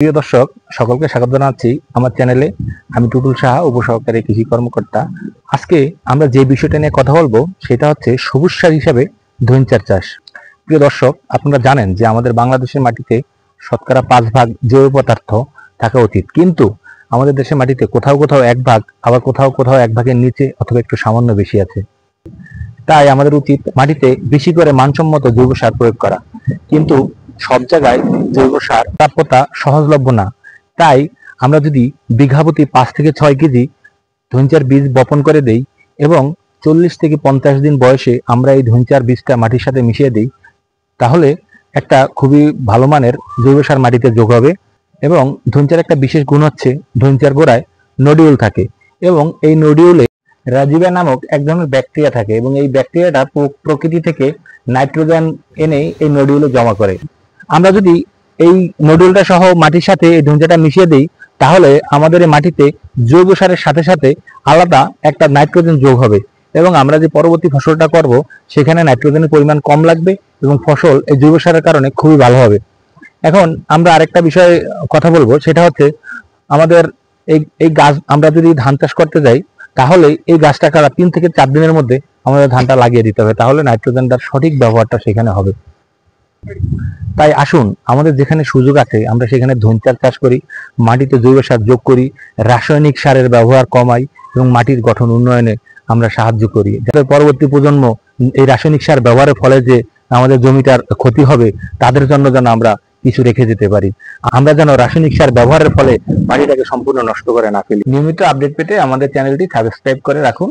প্রিয় দর্শক, সকলকে স্বাগত জানাচ্ছি আমার চ্যানেলে। আমি টুটুল সাহা, উপসহকারী কৃষি কর্মকর্তা। আজকে আমরা যে বিষয়টা নিয়ে কথা বলবো সেটা হচ্ছে সবুজ সার হিসাবে ধইঞ্চার চাষ। প্রিয় দর্শক, আপনারা জানেন যে আমাদের বাংলাদেশের মাটিতে শতকরা 5 ভাগ জৈব পদার্থ থাকা উচিত, কিন্তু আমাদের দেশের মাটিতে কোথাও কোথাও 1 ভাগ, আবার কোথাও কোথাও 1 ভাগের নিচে অথবা একটু সামান্য বেশি আছে। তাই আমাদের উচিত মাটিতে বেশি করে মানসম্মত জৈব সার প্রয়োগ করা, কিন্তু সব জায়গায় জৈব সার প্রাপ্যতা সহজলভ্য না। তাই আমরা যদি বিঘা প্রতি 5 থেকে 6 কেজি ধইঞ্চার বীজ বপন করে দেই এবং 40 থেকে 50 দিন বয়সে আমরা এই ধইঞ্চার বীজটা মাটির সাথে মিশিয়ে দিই, তাহলে একটা খুবই ভালো মানের জৈব সার মাটিতে যোগ হবে। এবং ধইঞ্চার একটা বিশেষ গুণ হচ্ছে ধইঞ্চার গোড়ায় নডিউল থাকে, এবং এই নডিউলে রাজিবা নামক এক ধরনের ব্যাকটেরিয়া থাকে, এবং এই ব্যাকটেরিয়াটা প্রকৃতি থেকে নাইট্রোজেন এনে এই নডিউলে জমা করে। আমরা যদি এই নডিউলটা সহ মাটির সাথে এই ধইঞ্চাটা মিশিয়ে দিই, তাহলে আমাদের এই মাটিতে জৈব সারের সাথে সাথে আলাদা একটা নাইট্রোজেন যোগ হবে, এবং আমরা যে পরবর্তী ফসলটা করব সেখানে নাইট্রোজেনের পরিমাণ কম লাগবে এবং ফসল এই জৈব সারের কারণে খুবই ভালো হবে। এখন আমরা আরেকটা বিষয়ে কথা বলবো, সেটা হচ্ছে আমাদের এই গাছ, আমরা যদি ধান চাষ করতে যাই তাহলে এই গাছটা কাটা 3 থেকে 4 দিনের মধ্যে আমাদের ধানটা লাগিয়ে দিতে হবে, তাহলে নাইট্রোজেনটার সঠিক ব্যবহারটা সেখানে হবে। তাই আসুন, আমাদের যেখানে সুযোগ আছে আমরা সেখানে ধইঞ্চার চাষ করি, মাটিতে জৈব সার যোগ করি, রাসায়নিক সারের ব্যবহার কমাই এবং মাটির গঠন উন্নয়নে আমরা সাহায্য করি, যাতে পরবর্তী প্রজন্ম এই রাসায়নিক সার ব্যবহারের ফলে যে আমাদের জমিটার ক্ষতি হবে তাদের জন্য যেন আমরা কিছু রেখে যেতে পারি। আমরা যেন রাসায়নিক সার ব্যবহারের ফলে মাটিটাকে সম্পূর্ণ নষ্ট করে না ফেলি। নিয়মিত আপডেট পেতে আমাদের চ্যানেলটি সাবস্ক্রাইব করে রাখুন।